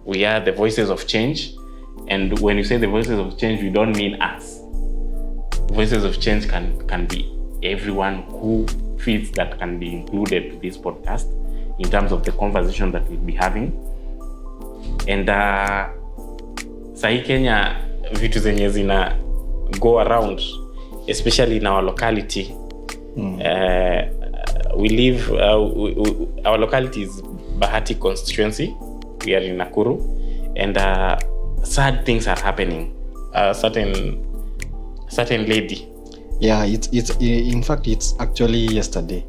we are the voices of change. And when you say the voices of change, we don't mean us. Voices of change can be everyone who feels that can be included to this podcast in terms of the conversation that we'll be having. And sahi Kenya vitu zenye zina go around, especially in our locality. We live, our locality is Bahati constituency. We are in Nakuru, and sad things are happening. Certain lady. Yeah, it's in fact it's actually yesterday.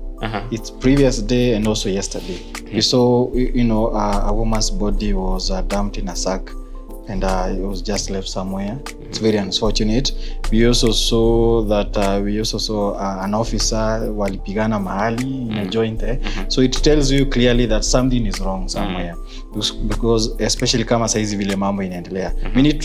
It's previous day and also yesterday. We saw, a woman's body was dumped in a sack, and it was just left somewhere. It's very unfortunate. We also saw that an officer walipigana mahali in a joint there. So it tells you clearly that something is wrong somewhere. Because especially kama saizi vile mambo inaendelea, we need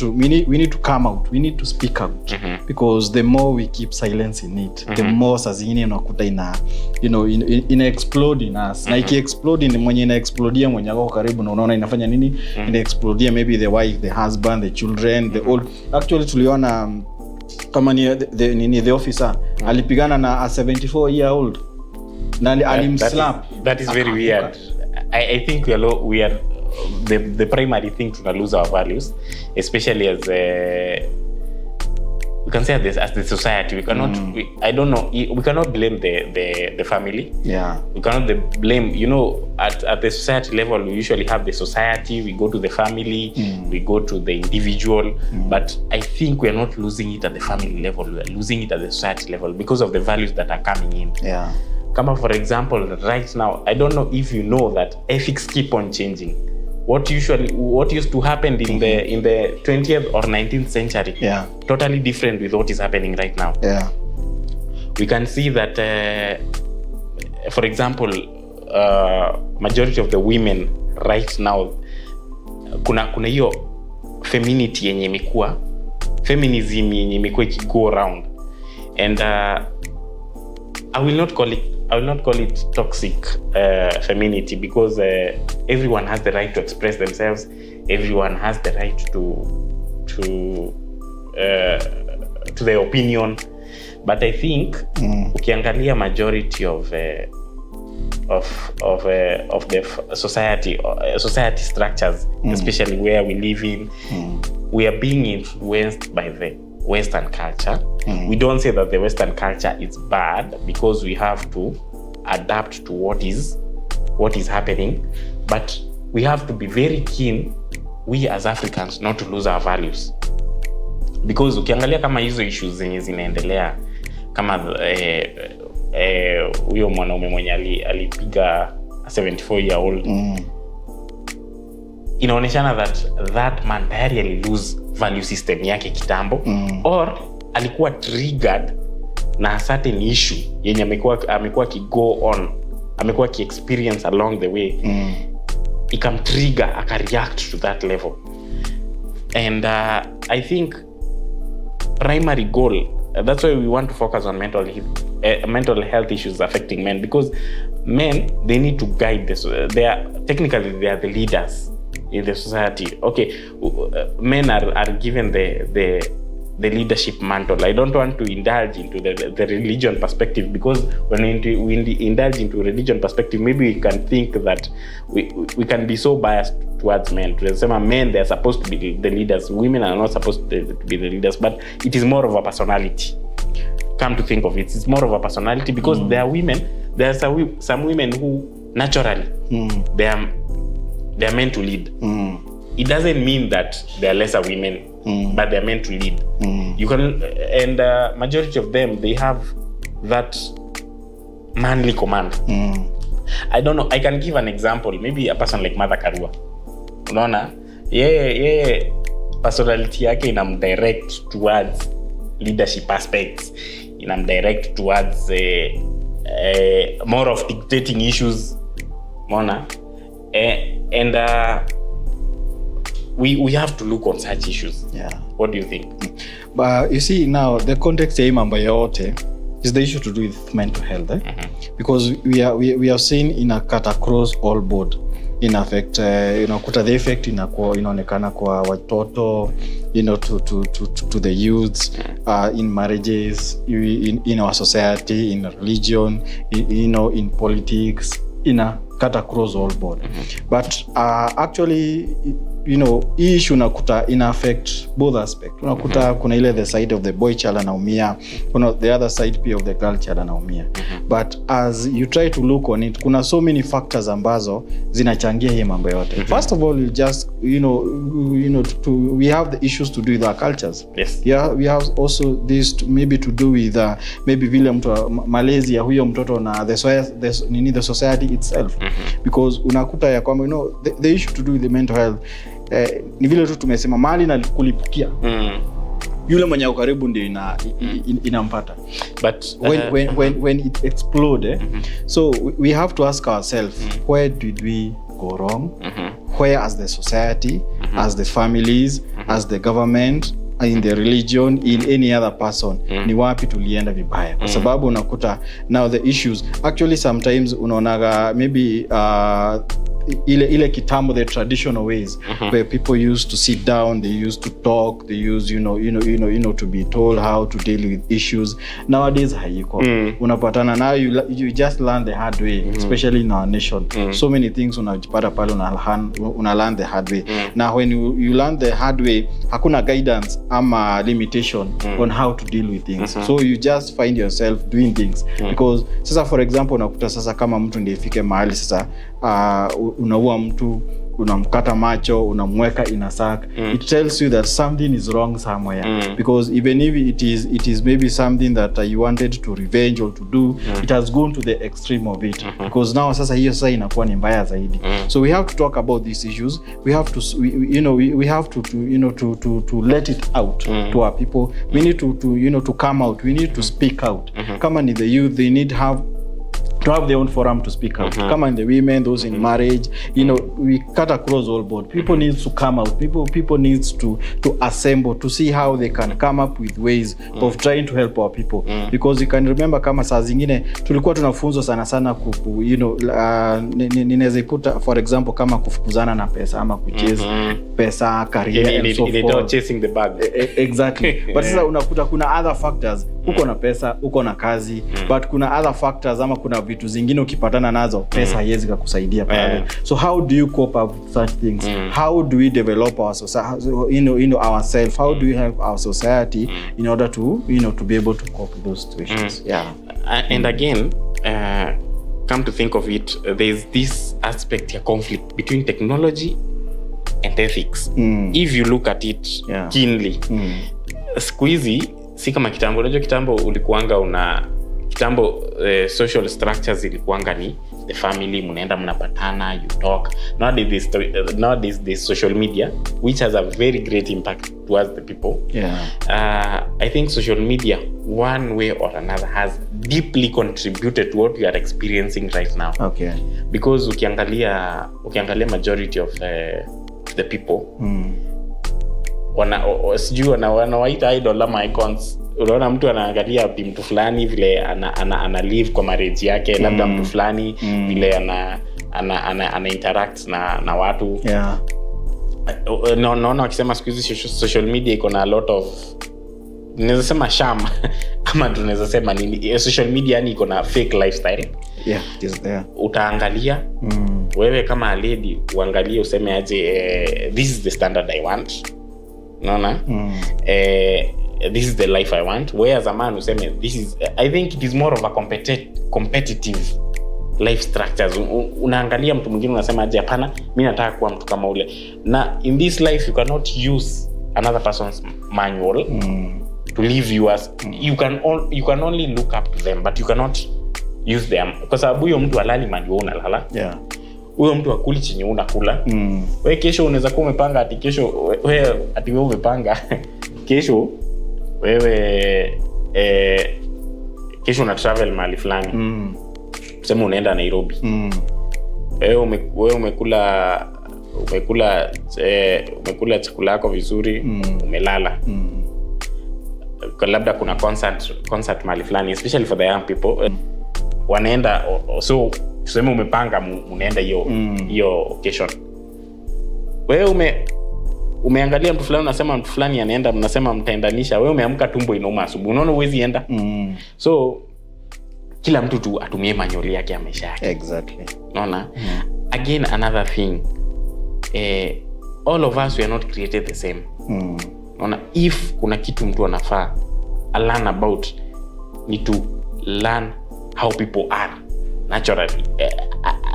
to come out, we need to speak out, because the more we keep silence in it, the more sazini unakuta ina explode in us. Na iki explode in mwenye ina explodia mwenye ako karibu na unaona inafanya nini? Ina explodia maybe the wife, the husband, the children, the old. Actually tuliona kama ni the officer alipigana na a 74-year-old na alimslap. That is very weird. I think we are the primary thing to lose our values, especially as we can say as the society. We cannot I don't know, we cannot blame the family. Yeah, we cannot blame, at the society level. We usually have the society, we go to the family, we go to the individual, but I think we are not losing it at the family level. We are losing it at the society level because of the values that are coming in. Yeah. Come for example, right now, I don't know if you know that ethics keep on changing. What used to happen in the 20th or 19th century, totally different with what is happening right now. Yeah, we can see that, for example, majority of the women right now, kuna hiyo femininity yenye imekuwa, feminism yenye imekuwa go around, and I will not call it toxic femininity, because everyone has the right to express themselves. Everyone has the right to their opinion. But I think ukiangalia majority of the society structures, especially where we live in, we are being influenced by the Western culture. We don't say that the Western culture is bad, because we have to adapt to what is happening, but we have to be very keen, we as Africans, not to lose our values, because ukiangalia kama hizo issues zenye zinaendelea, kama huyo mwanaume mwenye alipiga 74-year-old, inaoneshana that man tayari lose value system yake kitambo, or alikuwa triggered na certain issue yenye amekuwa ki go on, amekuwa ki experience along the way, ikam trigger aka react to that level. And I think primary goal, that's why we want to focus on mental health issues affecting men, because men, they need to guide this. They are the leaders in the society. Okay, men are given the leadership mantle. I don't want to indulge into the religion perspective, because when we indulge into religion perspective, maybe we can think that we can be so biased towards men. To say men, they're supposed to be the leaders. Women are not supposed to be the leaders, but it is more of a personality. Come to think of it, it's more of a personality, because there are some women who naturally they are meant to lead. It doesn't mean that they are lesser women, but they are meant to lead. You can, and majority of them, they have that manly command. I don't know, I can give an example. Maybe a person like Mother Karua. Unaona? Yeah, personality yake inamdirect towards leadership aspects. Inamdirect towards more of dictating issues. Unaona? And we have to look on such issues. Yeah. What do you think? But you see now, the context ya mambo yote is the issue to do with mental health, because we are seen in a cut across all board. in affect kuta the effect inaonekana kwa watoto, to the youths, in marriages, in our society, in religion, in politics, cut across all board. But actually hii issue unakuta ina affect both aspect. Unakuta kuna ile the side of the boy child anaumia, the other side pia of the girl child anaumia. But as you try to look on it, kuna so many factors ambazo zinachangia hii mambo yote. First of all, you just we have the issues to do with our cultures. Yes. Yeah, we have also this maybe to do with maybe vile mtu malezi ya huyo mtoto na the society itself. Because unakuta ya kwamba the issue to do with the mental health, ni vile tu tumesema mali na kulipukia. Yule mwenye karibu ndio inampata. But when it explode, so we have to ask ourselves, where did we go wrong? Where, as the society, as the families, as the government, in the religion, in any other person, ni wapi tulienda vibaya? Kwa sababu unakuta now the issues actually sometimes unaonaga maybe ile kitambo, the traditional ways, where people used to sit down, they used to talk, they used to be told how to deal with issues. Nowadays haiko. Unapatana now you just learn the hard way, especially in our nation. So many things unajipata pale una learn the hard way. Now when you learn the hard way, hakuna guidance ama limitation on how to deal with things. So you just find yourself doing things because sasa, for example, unakuta sasa kama mtu ndiye ifike mahali sasa unaua mtu, unamkata macho, unamweka in a sack, it tells you that something is wrong somewhere. Because even if it is maybe something that you wanted to revenge or to do, it has gone to the extreme of it. Because now sasa hiyo sasa inakuwa ni mbaya zaidi. So we have to talk about these issues. We have to we have to let it out to our people. We need to come out. We need to speak out. Kama ni the youth, they need to have their own forum to speak out. Come on, the women, those in marriage, we cut across all board. People need to come out. People needs to assemble to see how they can come up with ways of trying to help our people. Because you can remember kama saa zingine tulikuwa tunafunzwa sana ninaweza ikuta for example kama kufukuzana na pesa ama kuchase pesa, career and so forth. Chasing the bag. Exactly. But sasa unakuta kuna other factors. Uko na pesa, uko na kazi, but kuna other factors ama kuna vitu zingine ukipatana nazo pesa haiwezi kukusaidia pale. So how do you cope up with such things? How do we develop our society, ourselves? How do we help our society in order to to be able to cope with those situations? And again, come to think of it, there's this aspect of conflict between technology and ethics. If you look at it keenly, siku hizi si kama kitambo. Unajua kitambo ulikuanga social structures ilikuanga ni the family, mnaenda mnapatana, you talk. Nowadays this social media, which has a very great impact towards the people. I think social media, one way or another, has deeply contributed to what we are experiencing right now. Because ukiangalia majority of the people, wanawaita idol ama icons. Unaona mtu anaangalia mtu fulani vile ana live kwa marriage yake, labda mtu fulani vile ana interact na watu. Naona wakisema siku hizi social media iko na a lot of, tunaweza sema sham ama tunaweza sema nini, social media ni iko na fake lifestyle. It is there. Utaangalia wewe kama lady, uangalie useme aje, this is the standard I want. Unaona? This is the life I want. Whereas a man useme this is, I think it is more of a competitive life structures. Unaangalia mtu mwingine unasema aje, hapana, mimi nataka kuwa mtu kama ule. Na in this life you cannot use another person's manual to live yours. You can only look up to them, but you cannot use them. Kwa sababu huyo mtu halali manual unalala. Huyo mtu akuli chenye unakula. Wewe kesho unaweza kuwa umepanga ati kesho wewe umepanga kesho wewe kesho una travel mahali fulani. Tuseme unaenda Nairobi. Wewe umekula chakula yako vizuri, umelala. Kwa labda kuna concert mahali fulani, especially for the young people. Wanaenda, so tuseme umepanga unaenda hiyo occasion, wewe umeangalia mtu fulani unasema mtu fulani anaenda, mnasema mtaendanisha, wewe umeamka tumbo inauma asubuhi, unaona huwezi enda. So kila mtu tu atumie manyoli yake ya maisha yake. Exactly. Unaona? Again, another thing, all of us, we are not created the same. Unaona, if kuna kitu mtu anafaa learn about, need to learn how people are naturally.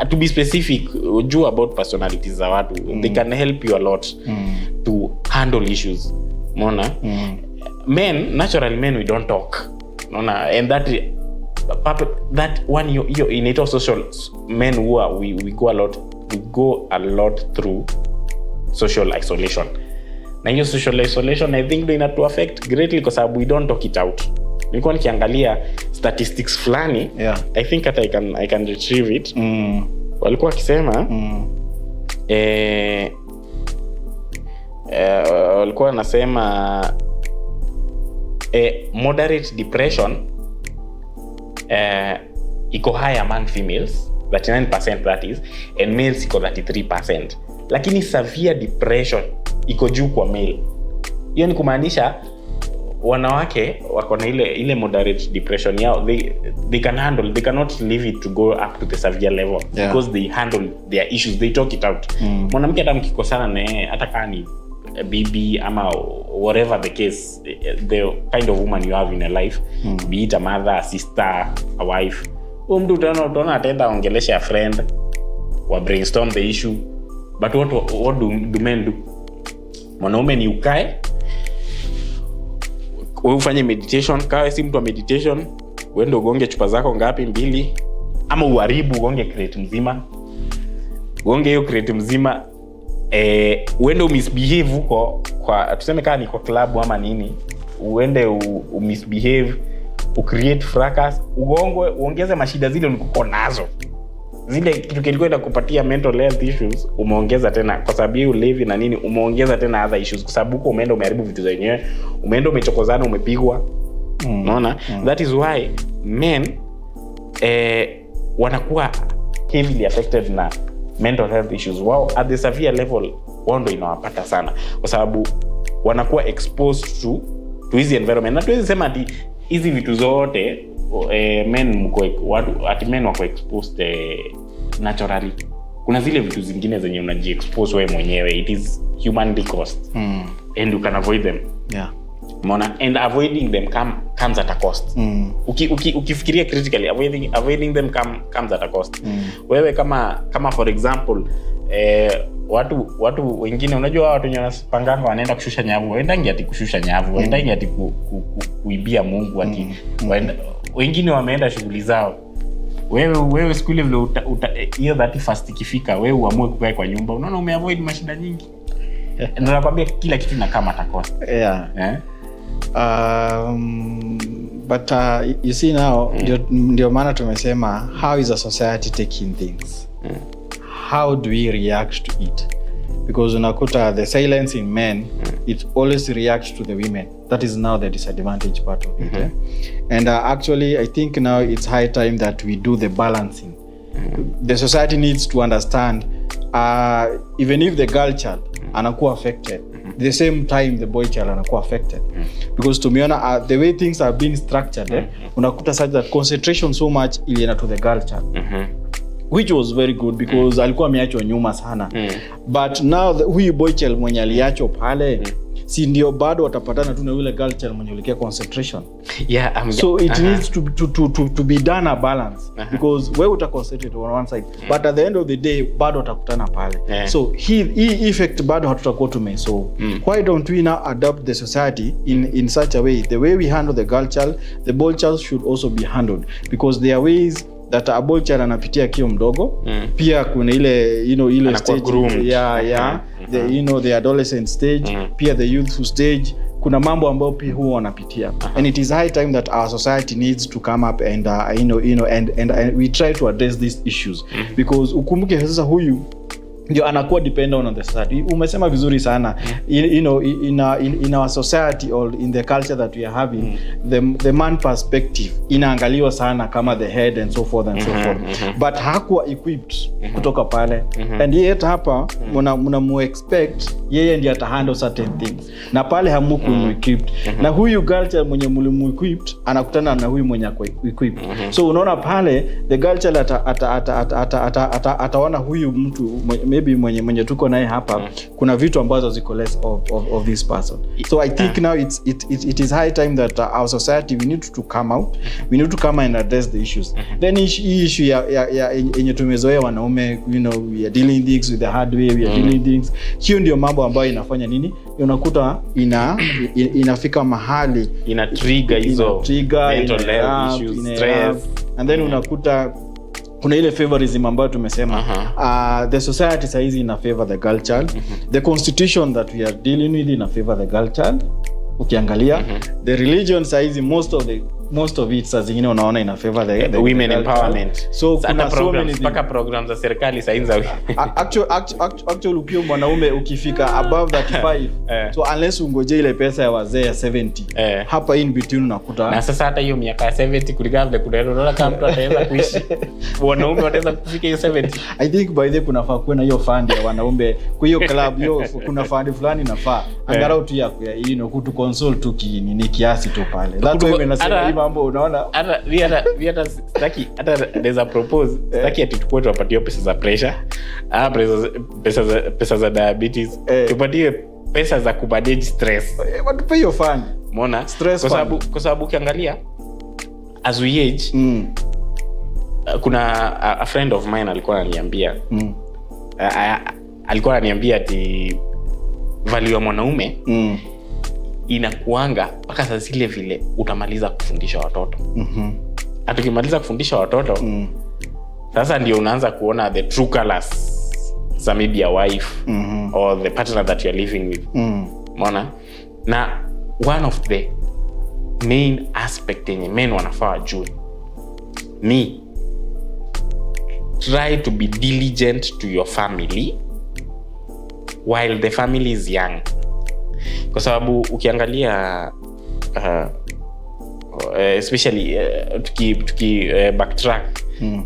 To be specific, ujue about personalities za watu. They can help you a lot to handle issues. Unaona? Men, naturally men, we don't talk. Unaona? And that one, you innate social men who are, we go a lot through social isolation. Na hiyo social isolation, I think, do inatu affect greatly because we don't talk it out. Nilikuwa nikiangalia statistics fulani, I think that I can retrieve it. Walikuwa wakisema walikuwa wanasema moderate depression iko high among females, 39% that is, and males iko 33%. Lakini severe depression iko juu kwa male. Hiyo ni kumaanisha wanawake wako na ile moderate depression yao, they can handle, they cannot leave it to go up to the severe level, because they handle their issues, they talk it out. Mwanamke hata mkikosana naye, hata kama ni bibi ama whatever the case, the kind of woman you have in a life, be it a mother, a sister, a wife, mtu utaona ataenda ongelesha a friend, wa brainstorm the issue. But what do men do? Mwanaume ni ukae, wewe ufanye meditation. Kawe si mtu wa meditation, uende ugonge chupa zako ngapi, 2, ama uharibu ugonge crate mzima. Ugonge hiyo crate mzima, uende umisbehave huko kwa, tuseme kama ni kwa club ama nini, uende umisbehave, ucreate fracas, ugongwe, uongeze mashida zile ulikuwa nazo. Zile kitu kilikuwa kupatia mental health issues, umeongeza tena kwa sababu you live na nini, umeongeza tena other issues kwa sababu uko umeenda umeharibu vitu zenyewe, umeenda umechokozana, umepigwa. Unaona? That is why men wanakuwa heavily affected na mental health issues. Wao at the severe level wao ndio inawapata sana kwa sababu wanakuwa exposed to hizi environment. Na tuwezi sema ati hizi vitu zote men wako exposed naturally. Kuna zile vitu zingine zenye unaji-expose wewe mwenyewe, it is humanly caused, and you can avoid them. Umeona? And avoiding them comes at a cost. Ukifikiria critically, avoiding them comes at a cost. Wewe kama for example, watu wengine, unajua watu wenye wanapanganga wanaenda kushusha nyavu, waendangi ati kushusha nyavu, waendangi ati kuibia Mungu, ati wengine wameenda shughuli zao. Wewe siku ile vile hiyo 31st ikifika, wewe uamue kukaa kwa nyumba, unaona umeavoid mashida nyingi. Ndio nakwambia kila kitu inakaa at a cost. But you see now, ndio maana tumesema, how is a society taking things? How do we react to it? Because unakuta the silence in men, it always reacts to the women. That is now the disadvantage part of it. And actually, I think now it's high time that we do the balancing. The society needs to understand, even if the girl child anakuwa affected, the same time the boy child anakuwa affected. Because tumeona the way things are being structured, unakuta such that concentration so much ilienda to the girl child. Which was very good because alikuwa ameachwa nyuma sana. But now huyu boy child mwenye aliachwa pale, si ndio bado watapatana tu na yule girl child mwenye ulikia concentration. So it needs to be done a balance, because wewe utaconcentrate on one side, but at the end of the day bado watakutana pale. So hii effect bado hatutakuwa tumesolve. Why don't we now adapt the society in such a way, the way we handle the girl child, the boy child should also be handled, because there are ways that a boy child anapitia kio mdogo. Pia kuna ile ile stage, the adolescent stage, pia the youth stage. Kuna mambo ambayo pia huwa wanapitia. And it is high time that our society needs to come up and and we try to address these issues. Because ukumbuke sasa huyu ndio anakuwa dependent on the society. Umesema vizuri sana. You know, in our society or in the culture that we are having, the man perspective inaangaliwa sana kama the head and so forth and so forth. But hakuwa equipped kutoka pale. And yet hapa muna mu expect yeye ndiye ata handle certain things. Na pale hamuku equipped. Na huyu culture mwenye mulimu equipped anakutana na huyu mwenye ako equipped. So unaona pale the culture ataona huyu mtu maybe mwenye tuko naye hapa kuna vitu ambazo ziko less of this person. So I think now it is high time that our society, we need to come out, we need to come and address the issues. Then issue ya yenye tumezoea wanaume, you know, we are dealing things with the hard way, we are dealing things. Hiyo ndio mambo ambayo inafanya nini, unakuta inafika mahali ina trigger hizo mental health issues, stress, and then unakuta kuna ile favorism ambayo tumesema. The society saizi ina favor the girl child. The constitution that we are dealing with ina favor the girl child. Ukiangalia the religion saizi most of it saa zingine unaona ina favor the women empowerment. So kuna programs, paka programs za serikali saizi actually ukiwa mwanaume ukifika above 35 so unless ungoje ile pesa ya wazee ya 70 hapa in between unakuta. Na sasa hata hiyo miaka ya 70 kulingana na kunaona kama mtu ataweza kuishi, wanaume wataweza kufika hiyo 70. I think by the kunafaa kuwa na hiyo fund ya wanaume kwa hiyo club hiyo, kuna fund fulani nafaa angalau tu ya you know kutu console tu ni kiasi tu pale. That's why nasema mambo unaona hata staki hata there's a propose staki ati tukue tupatie pesa za pressure, pesa za diabetes, tupatie pesa za kumanage stress. What pay your fund? Umeona? Kwa sababu ukiangalia as we age kuna a friend of mine alikuwa ananiambia ati value ya mwanaume inakuanga mpaka saa zile vile utamaliza kufundisha watoto. Hata ukimaliza kufundisha watoto sasa ndio unaanza kuona the true colors za maybe a wife or the partner that you are living with. Umeona? Na one of the main aspect yenye men wanafaa wajue ni try to be diligent to your family while the family is young. Kwa sababu ukiangalia especially tuki backtrack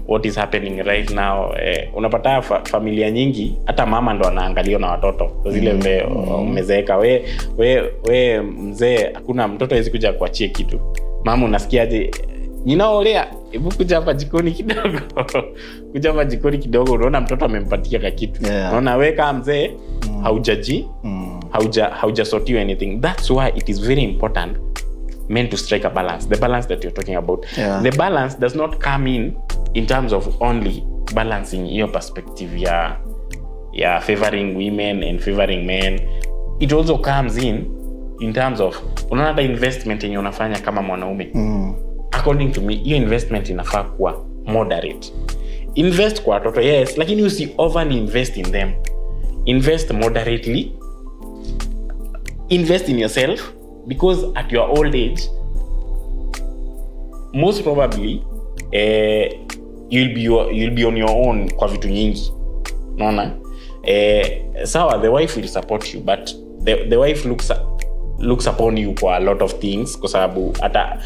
what is happening right now, unapata familia nyingi hata mama ndo anaangaliwa na watoto zile umezeeka we mzee, hakuna mtoto hawezi kuja kuachie kitu. Mama unasikiaje, ninaolea, hebu kuja hapa jikoni kidogo, unaona mtoto amempatia ka kitu. Unaona wewe kama mzee haujaji haujasortiwa anything. That's why it is very important men to strike a balance, the balance that you're talking about. The balance does not come in terms of only balancing your perspective ya favoring women and favoring men. It also comes in terms of unaona the investment yenye unafanya kama mwanaume. According to me, your investment inafaa kuwa moderate. Invest kwa watoto, yes, lakini usi over invest in them. Invest moderately. Invest in yourself, because at your old age most probably you'll be on your own kwa vitu nyingi. Unaona? Sawa, the wife will support you, but the wife looks upon you for a lot of things, kwa sababu hata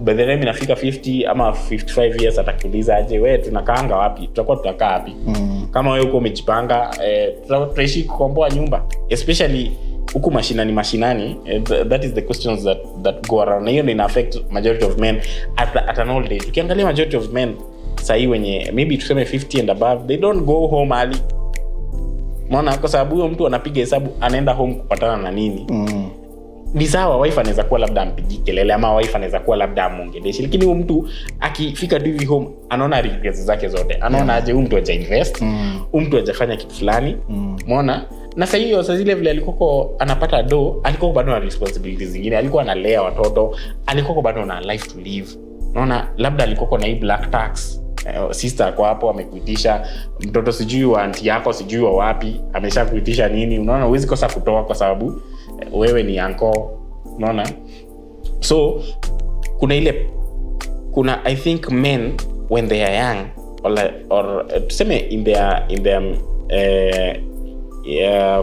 by the time inafika 50 ama 55 years atakuuliza aje, wewe tunakaanga wapi, tutakuwa tutakaa wapi? Kama wewe uko umejipanga tutaishi kukomboa nyumba, especially huku mashinani. That is the questions that go around. Na hiyo ina affect majority of men at an old age. Ukiangalia majority of men sahi wenye maybe tuseme 50 and above, they don't go home early. Maana kwa sababu huyo mtu anapiga hesabu anaenda home kupatana na nini. Ni sawa, wife anaweza kuwa labda ampigi kelele, ama wife anaweza kuwa labda amuongeleshe, lakini huyo mtu akifika hivi home anaona regrets zake zote. Anaona aje huyo mtu haja invest, huyo mtu hajafanya kitu fulani. Umeona? Na sasa hiyo sasa zile vile alikuwa anapata alikuwa bado na responsibilities zingine, alikuwa analea watoto, alikuwa bado na life to live. Unaona, labda alikuwa na hii black tax, sister kwa hapo amekuitisha mtoto sijui wa auntie yako sijui wa wapi, ameshakuitisha nini. Unaona, huwezi kosa kutoa kwa sababu wewe ni uncle. Unaona? So kuna I think men when they are young or tuseme in their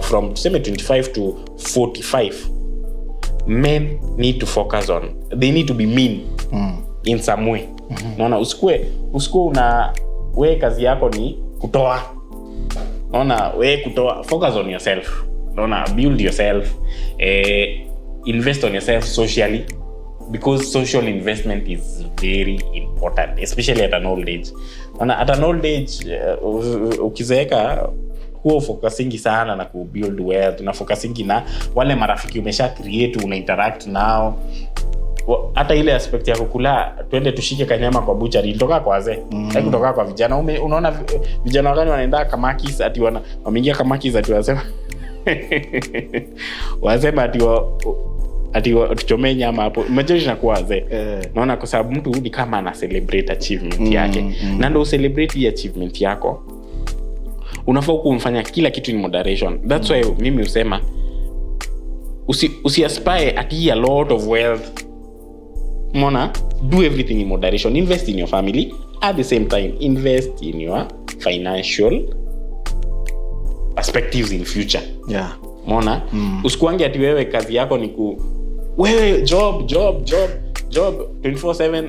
from 25 to 45, men need to focus on, they need to be mean in some way. Unaona, usikue we kazi yako ni kutoa. Unaona, we kutoa, focus on yourself. Unaona, build yourself, invest on yourself socially, because social investment is very important, especially at an old age. Unaona, at an old age, ukizeeka huo focusingi sana na ku build wealth, na focusingi na wale marafiki umesha create, una interact nao. Hata ile aspect ya kukula, twende tushike kanyama kwa butchery, ilitoka kwa wazee, kutoka kwa vijana. Unaona vijana gani wanaenda Kamakis ati wameingia Kamakis ati wasema ati tuchomee nyama hapo. Imagine inakuwa wazee. Naona kwa sababu mtu ni kama ana celebrate achievement yake. Na ndio celebrate hii achievement yako, unafaa kumfanya kila kitu in moderation. That's why mimi husema usi aspire at a lot of wealth. Mona, do everything in moderation. Invest in your family, at the same time invest in your financial perspectives in future. Mona, usikuange ati wewe kazi yako ni wewe job 24/7.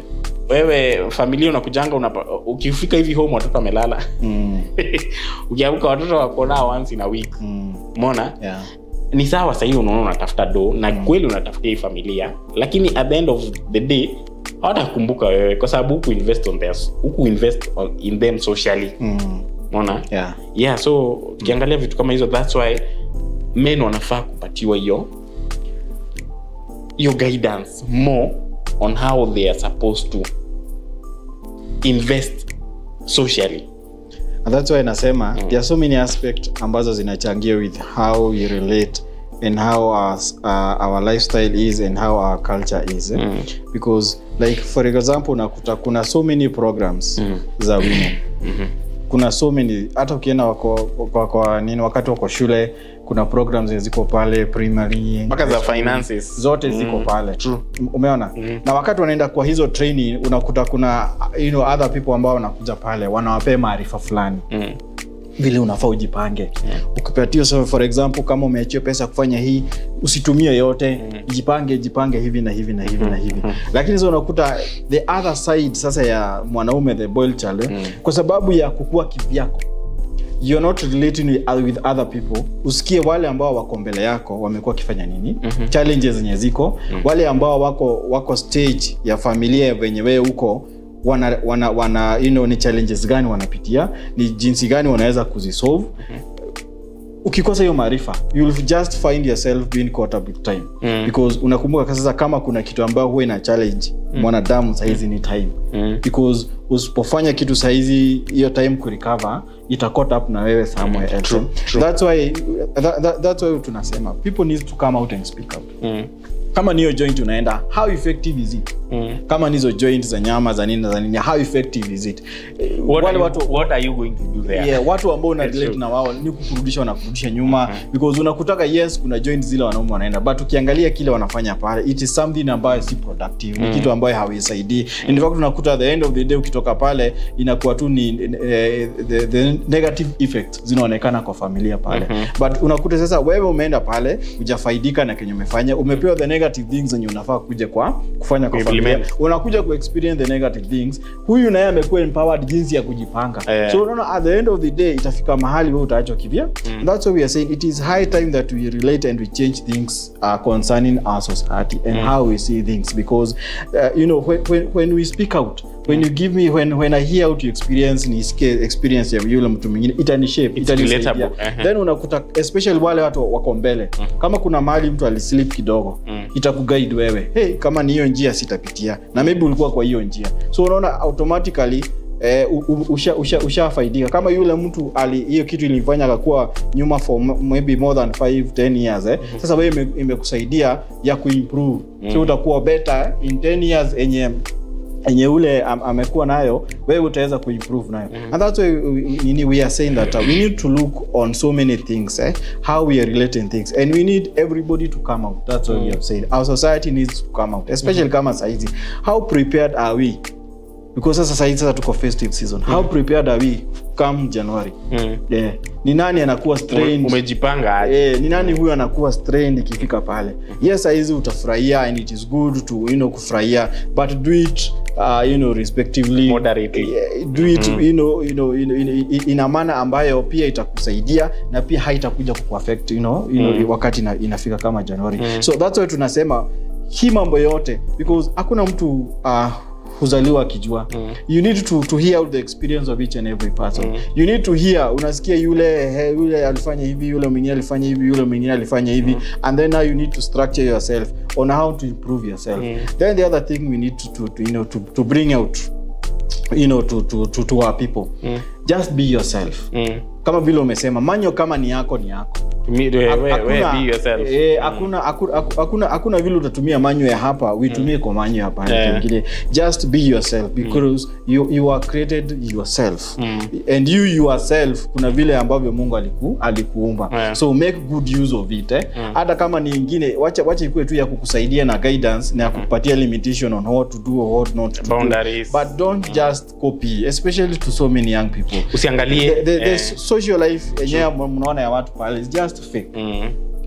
Wewe familia unakujanga, ukifika hivi home watoto wamelala. Ukiamka watoto wako na once in a week. Mona? Ni sawa sasa, hiyo unaona unatafuta do na kweli unatafutia familia, lakini at the end of the day hawatakumbuka wewe kwa sababu huku invest in them socially. Unaona? So ukiangalia vitu kama hizo, that's why men wanafaa kupatiwa hiyo guidance more on how they are supposed to invest socially. And that's why nasema there are so many aspects ambazo zinachangia with how we relate and how our lifestyle is and how our culture is. Because like for example, unakuta kuna so many programs za women. Kuna so many, hata ukienda kwa nini wakati wako shule, kuna programs ziko pale primary, mpaka za finances zote ziko pale. Umeona? Na wakati wanaenda kwa hizo training, unakuta kuna other people ambao wanakuja pale wanawapea maarifa fulani. Vile unafaa ujipange. Ukipatia for example, kama umeachia pesa kufanya hii, usitumie yote, jipange hivi na hivi na hivi na hivi. Lakini sasa unakuta the other side sasa ya mwanaume, the boiled child, kwa sababu ya kukua kivyako, you're not relating with other people. Usikie wale ambao wako mbele yako wamekuwa kifanya nini, challenges zenye ziko, wale ambao wako stage ya familia venye wewe uko, wana ni challenges gani wanapitia, ni jinsi gani wanaweza kuzisolve. Ukikosa hiyo maarifa, you'll just find yourself being caught up with time. Because unakumbuka sasa kama kuna kitu ambayo huwa ina challenge mwanadamu saizi ni time. Because usipofanya kitu saizi, hiyo time ku recover ita caught up na wewe somewhere else. True. That's why tunasema people need to come out and speak out. Kama niyo joint unaenda, how effective is it? Kama nizo joint za nyama za nini, how effective is it? What are you going to do there? Watu ambao una relate na wao ni kukurudisha nyuma. Because unakutaka yes, kuna joint zile wanaume wanaenda, but ukiangalia kile wanafanya pale, it is something ambayo si productive. Ni kitu ambayo haisaidii. In fact unakuta at the end of the day ukitoka pale inakuwa tu ni the negative effects zinaonekana kwa familia pale. But unakuta sasa wewe umeenda pale, hujafaidika na kenye umefanya, umepewa the negative things zenye unafaa kuja kufanya kwa familia. Unakuja ku experience the negative things. Huyu naye amekuwa empowered jinsi ya kujipanga. So unaona at the end of the day itafika mahali wewe utaachwa kivya. That's why we are saying it is high time that we relate and we change things concerning our society and how we see things. Because when we speak out, when you give me, when I hear out your experience ya yule mtu mwingine, itanishape, itanisaidia. Then unakuta especially wale watu wako mbele, kama kuna mahali mtu alislip kidogo, itakuguide wewe. Hey, kama ni hiyo njia sitapitia, na maybe ulikuwa kwa hiyo njia. So unaona automatically ushafaidika. Kama yule mtu hiyo kitu ilifanya akakuwa nyuma for maybe more than 5-10 years, sasa wewe imekusaidia ya kuimprove. So utakuwa better in 10 years enye ule amekuwa nayo, wewe utaweza kuimprove nayo. And that's why we are saying that we need to look on so many things, how we are relating things, and we need everybody to come out. That's what we have said. Our society needs to come out, especially kama saizi. How prepared are we because sasa tuko festive season. How prepared are we come January? Yeah. Ni nani anakuwa strained? Umejipanga aje? Ni nani huyo anakuwa strained ikifika pale? Yes, hizi utafurahia and it is good to kufurahia, but do it respectively, moderately. Do it ina maana ambayo pia itakusaidia na pia haitakuja kukuaffect wakati inafika kama January. So that's why tunasema hii mambo yote, because hakuna mtu huzaliwa akijua. You need to hear out the experience of each and every person. You need to hear, unasikia yule alifanya hivi, yule mwingine alifanya hivi, yule mwingine alifanya hivi, and then now you need to structure yourself on how to improve yourself. Then the other thing we need to bring out to our people. Just be yourself. Kama vile umesema, manyo kama ni yako. Be yourself. Hakuna vile utatumia manyo ya hapa, uitumie kwa manyo hapa nyingine. Just be yourself, because you are created yourself. And you yourself, kuna vile ambavyo Mungu alikuumba. So make good use of it. Hata kama ni nyingine, wacha ikuwe tu ya kukusaidia na guidance na kukupatia limitation on what to do or what not to boundaries. But don't just copy, especially to so many young people. Usiangalie the social life yenyewe mnaona ya watu pale is just fake.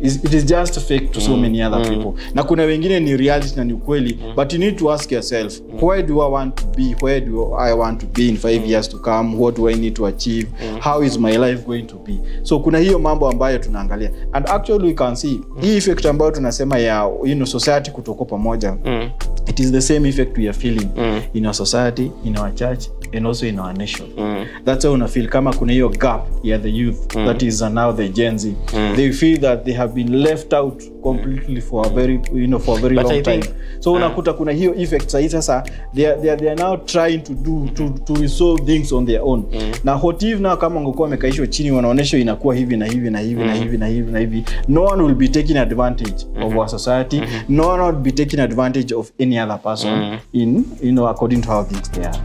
It is just fake to so many other people. Na kuna wengine ni reality na ni ukweli, but you need to ask yourself, where do I want to be? Where do I want to be in 5 years to come? What do I need to achieve? How is my life going to be? So kuna hiyo mambo ambayo tunaangalia, and actually we can see hii effect ambayo tunasema ya society kutoko pamoja. It is the same effect we are feeling in our society, in our church, and also in our nation. That's how una feel kama kuna hiyo gap ya the youth, that is now the Gen Z. They feel that they have been left out completely for a very long time. So unakuta kuna hiyo effect sasa they are now trying to resolve things on their own. Na what if now kama ungekuwa umekaishwa chini wanaonesha inakuwa hivi na hivi na hivi na hivi na hivi na hivi, no one will be taking advantage of our society. No one will be taking advantage of any other person in according to how things they are.